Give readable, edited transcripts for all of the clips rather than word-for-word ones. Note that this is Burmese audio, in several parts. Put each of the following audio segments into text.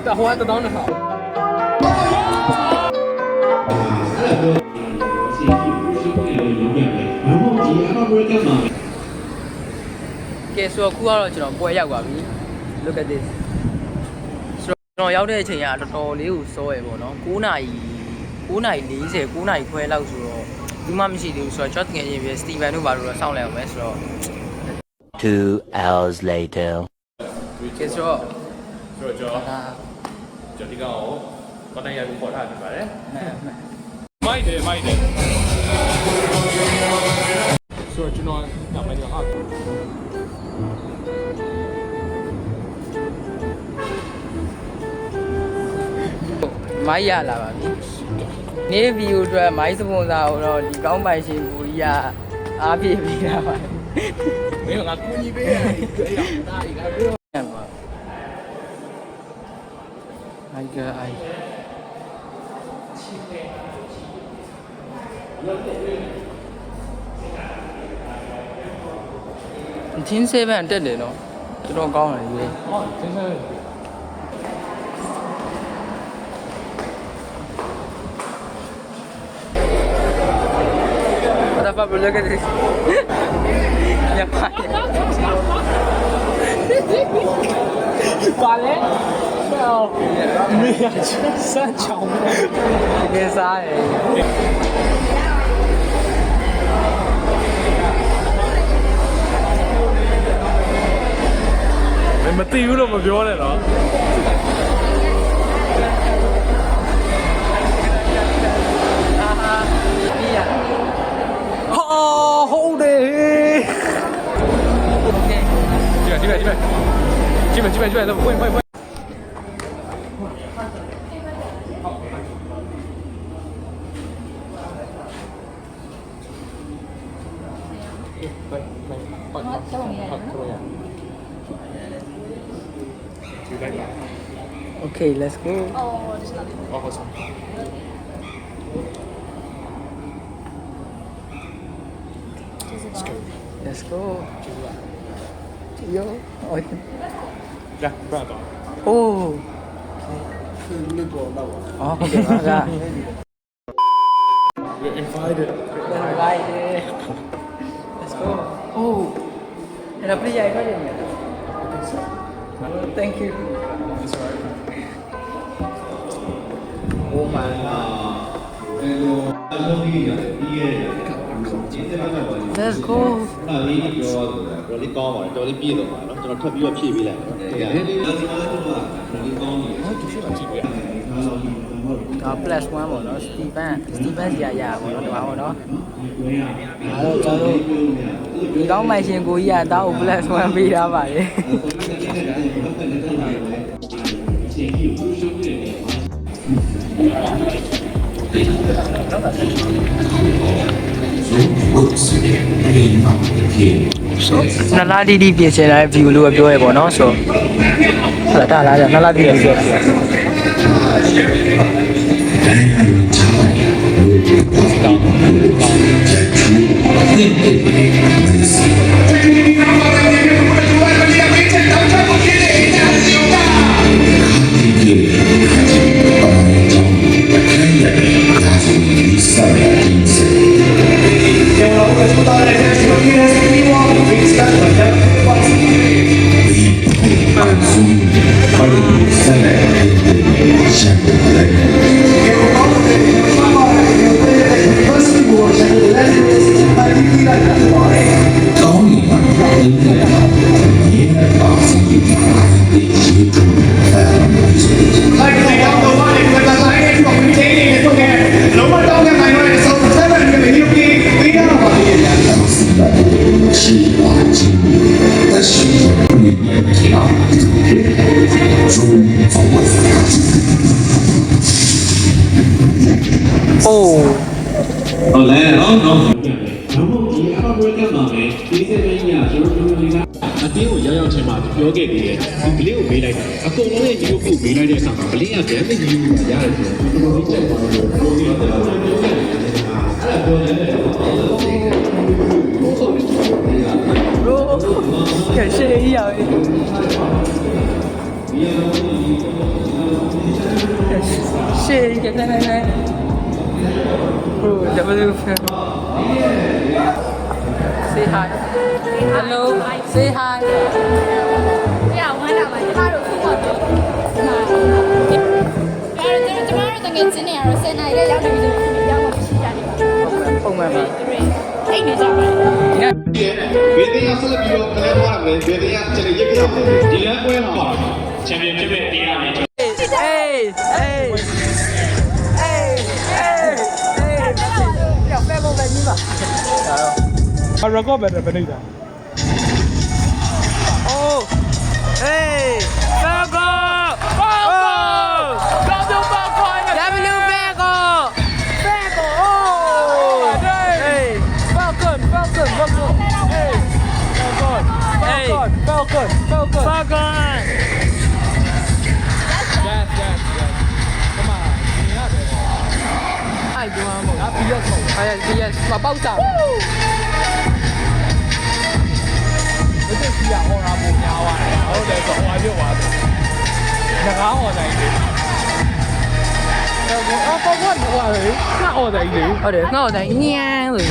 大红还得当着好。ကဲဆိုတော့ခုကတော့ကျွန်တော်ပွဲရောက်ပါပြီ look at this ဆိုတော့ရောက်တဲ့အချိန်ကတော်တော်လေးကိုစောရယ်ပေါ့နော်9:40 9:40 9:00ခွဲလောက်ဆိုတော့ဘူးမှမရှိသေးဘူးဆိုတော့ကျွန်တော်ငယ်ချင်းပြစတီဗန်တို့ဘာလို့လဲစောင့်လိုက်အောင်ပဲဆိုတော့ 2 hours later ကဲဆိုတော့ကျွန်တော်ဒီကောင်ကိုဘာတိုင်းရလို့ခေါ်ထားဖြစ်ပါတယ်မိုက်တယ်ဆိုတော့ကျွန်တော်ညမိုက်တယ်ဟာမိုင်းရလာပါပြီနေ့ဗီဒီယိုအတွက်မိုင်းစပွန်ဆာကိုတော့ဒီကောင်းပိုင်ရှင်ကိုကြီးကအားပြေးပေးတာပါမင်းကငါကူညီပေးရတယ်အဲ့ဒါဒါကြီးကပြောအိုင်ကအိုင်တင်း7တက်တယ်နော်တော်တော်ကောင်းတယ်ကြီးဟောတင်း7What look at this. Yeah, Vale. Well, me san chao. Cái sai. မသိဘူးလို့မပြောနဲ့နော်ဟုတ်တယ်ကြည့်မယ်တော့ဖွင့်Okay, let's go. Awesome. Let's go. Yo. Ja, praat dan. Oh. Oh, okay, ga. You're invited. Invited. Let's go. Oh. And I play right in there. Thank you. That's alright. Oh my god. Let's go. 那你ပြောတော့လေးကောင်းပါတယ်တော်လေးပြည့်တော့ပါเนาะကျွန်တော်ထပ်ပြီးတော့ဖြည့်ပေးလိုက်ပါเนาะဒီကလေးကောင်းပြီလေးကောင်းပြီ ဒါ plus 1ပေါ့နော် Steven စီရပါတော့ဒီမှာပေါ့နော်အဲ့တော့ကျွန်တော်ဒီကောင်းမိုင်ရှင်ကိုကြီးကတောက် plus 1ပေးထားပါတယ် နလာတီတီပြင်ချင်တဲ့ view လို့ပြောရပေါ့နော်ဆိုတော့ဒါလာကြနလာတီတီပြောဟုတ်လဲနော်နော်ဟုတ်ဒီအဘွေးကမှာပဲဒီစက်ပိုင်းကြီးကကျွန်တော်တို့ကအတင်းကိုရောက်ချင်းမှာပြောခဲ့ပြီးတယ်ဒီကလေးကိုမေးလိုက်တာအကုန်လုံးရဲ့ဒီလိုကိုမေးလိုက်တဲ့အခါမှာကလေးကပြန်ပြီးယူတာရတယ်ဆိုတော့ဒီချက်ပါတော့ပြောနေတာအဲ့ဒါပြောတယ် ကဲရှေ့ကြီးရပဲရှေ့ကြီးကနေဟို W Say hi Hello Say hi ပြဝမ်းတာပါကျမတို့ခုပါတော့ကျမတို့တကယ်ချင်းနေရတော့10နိုင်လေးရောက်နေပြီဆိုတော့ရောက်မှရှိကြတယ် ပုံမှန်ပါ အိတ်နေကြပါလား ဘယ်တရားဆက်ပြီးတော့ခလဲသွားရမလဲဘယ်တရားကျွန်တော်ရိပ်ပြရဒီလမ်းပွဲမှာချန်ပီယံဖြစ်တဲ့တရားနဲ့ Hey hey hey hey yo fẹ́ mo be ni ba ရကော့ပဲပဲနေတာ Oh hey Falco Oh W Falco W Falco Falco Oh hey Falcon hey Falcon Falcon Yes come on 爱多吗ဒါ BS မဟုတ်အဲ့ BS မပေါက်တာမသိစီရဟောတာပုံများသွားတယ်ဟုတ်တယ်ဆိုဟိုအပြုတ်သွားတယ်ငကားဟောတိုင်းလေတော့ဘောဘောဘောဟေးငါဟောတိုင်းလေဟုတ်တယ်ငါဟောတိုင်းညမ်းလို့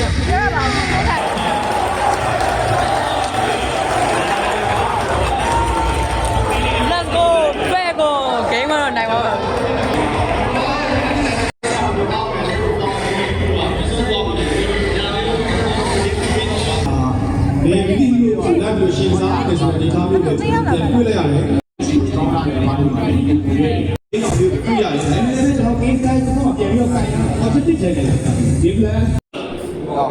Let's go Fago game တော့နိုင်ပါပါ ဒီဗီဒီယိုကလက်လို့ရှင်းစားတယ်ဆိုတော့ဒီကားမျိုးတွေပြန်တွေ့လိုက်ရတယ်။ကောင်းတာပဲမဟုတ်ဘူး။ဒီကောင်မျိုးတွေ့ရတယ်။နည်းနည်းကျွန်တော်ကိန်းတိုင်းတော့ပြန်ပြီးတော့ခိုင်းတာ။ positive ချက်တယ်။ဒီ plan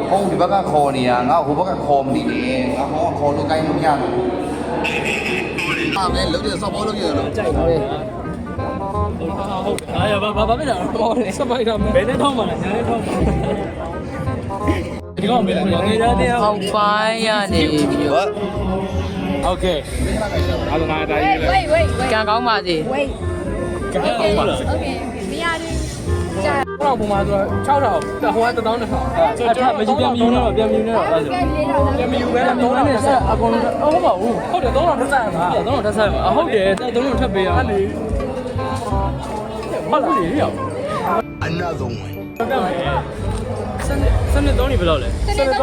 ဟောဒီဘက်ကခေါ်နေတာငါဟိုဘက်ကခေါ်မသိတယ်ငါဟောခေါ်လို့ကိုင်းလို့မရဘူးအာမဲလုံးရစောက်ဘောလုံးရတော့ ကြိုက်ပါလေ အားရဘာပဲလားဟောစပိုက်တော့ဘယ်နဲ့ထောင်းပါလဲညာနဲ့ထောင်းပါဒီကောင်ပဲလားနေရတယ် အောက်ပိုင်းရနေပြီးတော့ โอเคအားလုံးအားတိုင်းလေ wait ကံကောင်းပါစေ wait ကဲဟုတ်လား okay မရဘူးကြာ တော့ပုံမှာဆို6000ဟိုက1200အဲ့ဒါမကြီးပြန်မြူနေတော့ပြန်မြူနေတော့အဲ့ဒါပြန်မြူပဲ3000နဲ့ဆက်အကုန်လုံးဟုတ်ပါဘူးဟုတ်တယ်3000တက်ဆက်ပါ3000တက်ဆက်ပါဟုတ်တယ်3000ထပ်ပေးရမယ်ဟုတ်လားလေရောက် another one စနေ3နေဘယ်လောက်လဲ စနေ3 6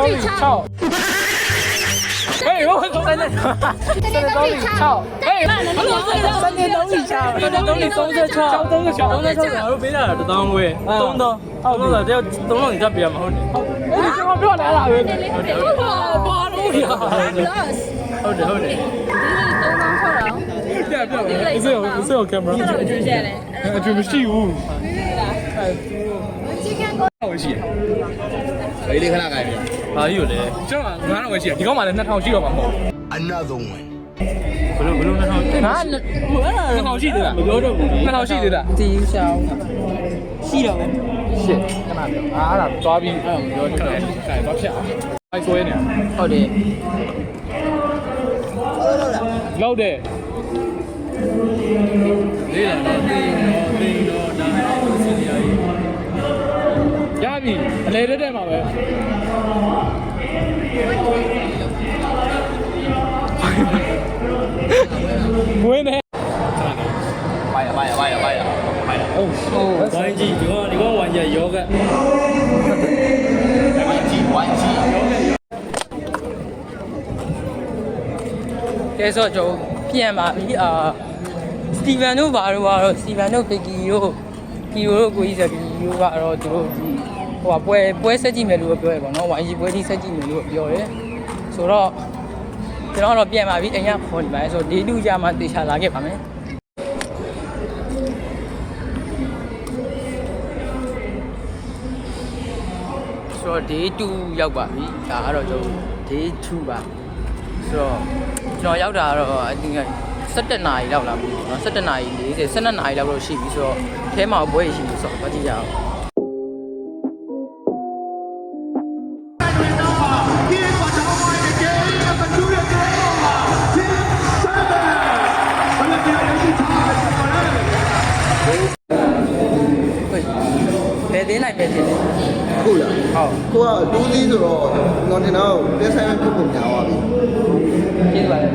ဟေးဟိုစနေ3 စနေ3 6 ဟေးဘယ်လိုစနေ3 6စနေ3 36 36တို့ပေးတာ1000ဝယ်3000ဟုတ်လားတယောက်3000ညပေးရမှာဟုတ်တယ်ဟုတ်ကျွန်တော်ပြောလာတာပဲဟုတ်တယ်ဟုတ်တယ်ဘာလို့ရ plus ဟုတ်တယ်ဟုတ်တယ် ဒီ3000 6000 ပြပြအစောကင်မရာ အကျွေးကျတယ် အကျမရှိဘူး chicken ဟုတ်ရှိရ ဘေးလေးခဏခိုင်းပြီ ဘာကြီးလဲကျွန်တော်9000ပဲရှိရဒီကောင်မှလည်း2000ရှိတော့မှာမဟုတ် another one ဘယ်လို2000 ငါ 2000ရှိသေးလားမပြောတော့ဘူး2000ရှိသေးလား တီးရှောင်းရှိတော့ပဲ ရှစ်ခဏပြောအဲ့ဒါသွားပြီးအဲ့မပြောချင်တယ်ဆိုင်တော့ဖြတ်အောင်ဆွဲနေ ဟုတ်တယ် လောက်တယ်လေးလာတော့တင်းတော့ဒါစီရီယာကြီးရပြီအလေတက်မှာပဲမွေးနေ ပါရ哦，玩具，你讲玩具有个，玩具 ကဲဆိုတော့ပြန်ပါပြီစတီဗန်တို့ဘာတို့ကတော့စတီဗန်တို့ဘီကီတို့ကီတို့ကိုကြီးစပြီးတို့ကတော့သူတို့ဒီဟိုပွဲဆက်ကြည့်မယ်လို့ပြောရပါတော့ YG ပွဲကြီးဆက်ကြည့်မယ်လို့ပြောတယ်ဆိုတော့ကျွန်တော်တော့ပြန်ပါပြီအရင်ခေါ်နေပါဆိုတော့ day 2ကြာမှတေချာလာခဲ့ပါမယ်ဆိုတော့ day 2ရောက်ပါပြီဒါကတော့ကျွန်တော် day 2ပါဆိုတော့ကျွန်တော်ရောက်တာကတော့ I think 17နာရီလောက်လာပြီเนาะ17နာရီ40 12နာရီလောက်တော့ရှိပြီဆိုတော့အဲထဲမှာပွဲရှိပြီဆိုတော့ကြည့်ကြအောင်ဘယ်သေးနိုင်ပဲသေးတယ် ခုလားဟုတ်ကိုကတူးသေးဆိုတော့ကျွန်တော်တင်တော့ပြဆိုင်မဲ့ပြုတ်ပုံများသွားပြီ ကျေးဇူးပါတယ်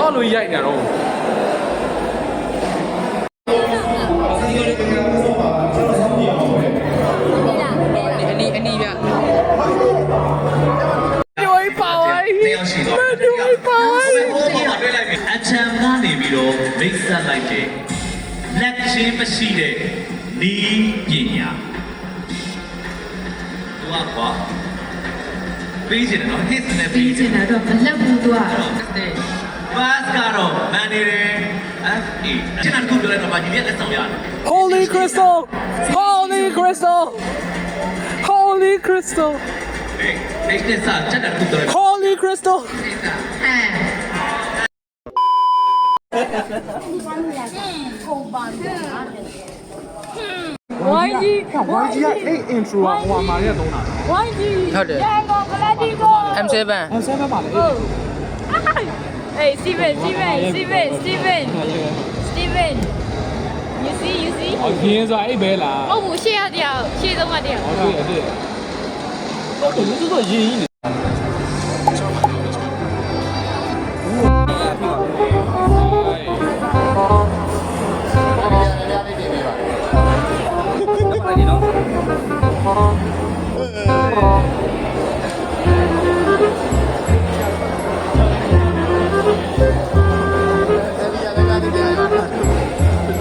တော့လူရိုက်နေတော့ အနီဗျ တယောက်ရှိတော့တွေ့လိုက်ပြီအချမ်းကနေပြီးတော့မိတ်ဆက်လိုက်တဲ့လက်ချင်းမရှိတဲ့နီးပညာသူကကွာပေးချင်တယ်နော် hit နဲ့ပေးချင်တယ် တော့မလက်ဘူးသူက Fast ကတော့မန်နေတယ်အေးကျွန်တော်တို့ပြောလိုက်တော့ဗာဒီရက်လက်ဆောင်ရတယ် Holy Crystal Holy Crystal Holy Crystal အေးအဲ့ဒါချက်တယ်တို့ပြောလိုက် Holy Crystal ဝိုင်းကြီး ဝိုင်းကြီးကအဲ့ intro ကဟိုမှာရတော့တာ ဝိုင်းကြီး ဟုတ်တယ် ရန်ကုန်ကလပ်တီကို M7 အဆမ်းပါလေ အေး Steven you see အော်ရင်းဆိုအဲ့ဘဲလား ဟုတ်ဘူးရှေ့ရတရားရှေ့ဆုံးကတရား ဟုတ်တယ်အဲ့တော့လူတို့ရင်းကြီး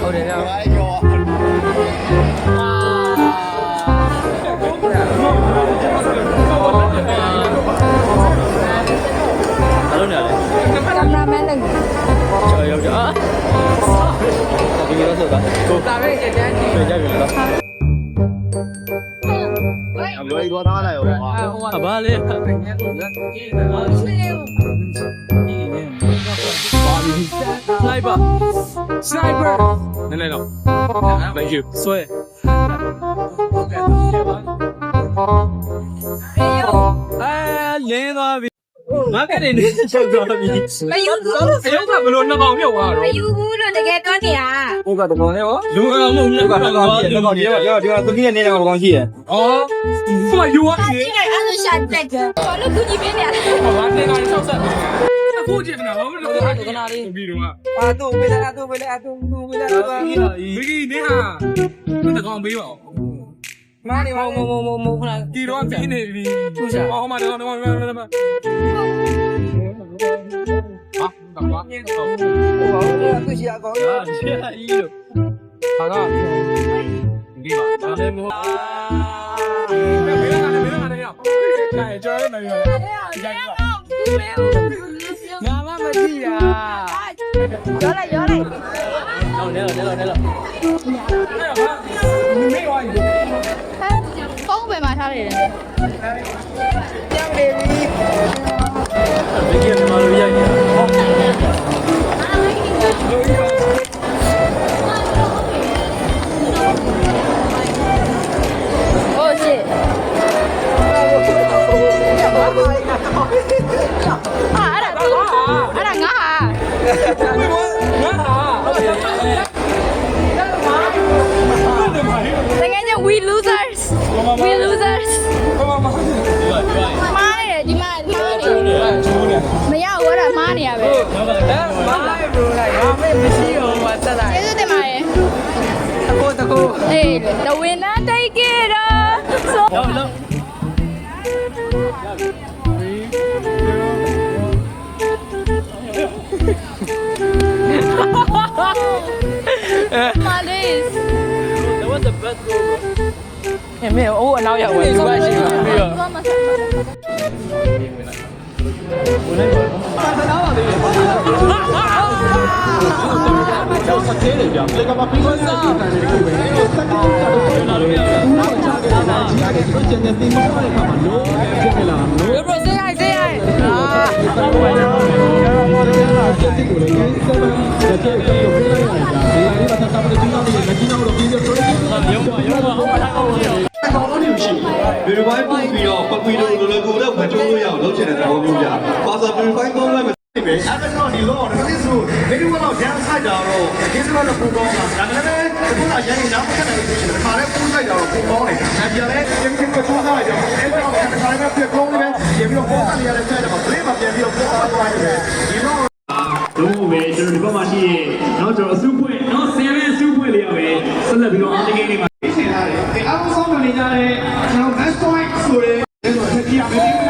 ဟုတ်တယ်ဗျာ အားလုံးနေရလဲ ကင်မရာမန်လည်း ကျော်ရောက်ကြဒီလိုဆိုတာကို ဒါပဲကြမ်းကြည့် ပြေကြပြီလား အဘာလေပါပြီစနိုက်ပါစနိုက်ပါနည်းနည်းတော့ thank you ဆွဲလင်းသွားပြီငါကတည်းကချုပ်သွားပြီမယူဘူးအယုတ်ကဘလို့နှစ်ပေါင်မြုပ်သွားတော့ မယူဘူးတော့တကယ်တွန်းနေတာ ဟုတ်ကတကောင်လေဟောလူကောင်မဟုတ်ဘူးကောင်ကြီးကောင်ကြီးဒီကသူကြီးနေတဲ့ကောင်ကြီးရအော်ဟိုယူရပြီ ဒီကအဲ့လိုရှာတက်တယ်ဘာလို့ကူညီပေးနေရလဲ ဘာနေကောင်ဆောက်ဆက်အခုကြည့်နေတာဘာလို့လဲကနာလေးပြီးတော့အာတူဝေးလာတူဝေးလာတူဝေးလာတူဘီကြီးနေဟာသူတကောင်ပေးပါဦးမာနေမောခလာဒီတော့ပြီးနေပြီဟုတ်စားအော်မတော်တော်ဟာတော့ကွာသူရှိအကောင်ရရှေ့အီးလို့ဟာကဒီပါဒါလည်းမို့မေးလာရောက်နိုင်ကြော်နေရောငါမမကြည့်ရ ရောလိုက်တော့နေတော့မေးဝိုင်း ဖုန်းပဲမှာထားလိုက်တယ် ဒီကနေ့မလို့ရိုက်နေโอ้ shit အဲ့ဒါငါဟာတကယ်ကြီး we losers မားတယ်ဒီမှာမရဘူးအဲ့ဒါမားနေရပဲ မားလိုက်ဘရိုလိုက်ငါမေ့မရှိဘူးမဆက်လိုက် ကျေးဇူးတင်ပါတယ် တကူ အေး the winner take it so မာလေး That was the best goal bro အမေအိုးအနောက်ရောက်ဝင်လူပါရှိပါပြီးတော့ ဘာမှဆက် ကျောင်းစတဲ့လေဗျာလေကမပြီးတော့စားတယ်ဒီကိုပဲစက်တင်တာတော့ပြောလာလို့ရတယ်။ချာကြတာကြီးရတယ်ဒီကျန်တဲ့တင်မပေါ်တဲ့ခါမှာလို့ဖြစ်နေလားလို့ ဘရိုစေးရိုက်အာ ကျန်တဲ့ကိုလည်း7တဲ့ကိုပြေးလိုက်ရတာဒီအရေးမှာသာပတ်တင်တာလည်းမကြည့်တော့ပြီးတော့ပြောတယ်ရုံးပါဟိုမှာထားကောင်းကြီးအကောင်လုံးနေရှိဗီဒီယိုပိုင်းပို့ပြီးတော့ပတ်ပြီးတော့လိုလိုကိုတော့မကြိုးလို့ရအောင်လုပ်ချင်တဲ့သဘောမျိုးပြပါစာဗီဒီယိုပိုင်းသုံးလိုက်မယ်ပဲအဲ့ဒါတော့ဒီလောတော့ဒီဆိုဗီဒီယိုကတော့ဂျန်ဆိုင်တာတော့ဒီစကတော့ပုံကောင်းတာဒါပေမဲ့အခုကရရင်နောက်ဆက်တယ်လို့ရှိရင်ခါလဲပုံဆိုင်တာတော့ပုံကောင်းတယ်ဒါပြလဲပြန်ပြန်ကိုသွားလိုက်တော့အဲ့တော့ခါလဲပြကောင်းနေတယ်ပြန်ပြီးတော့ပုံဆိုင်ရတဲ့ဆိုင်တော့ဘလေးမှာပြန်ပြီးတော့ပုံကောင်းသွားတယ်ဒီတော့ မင်း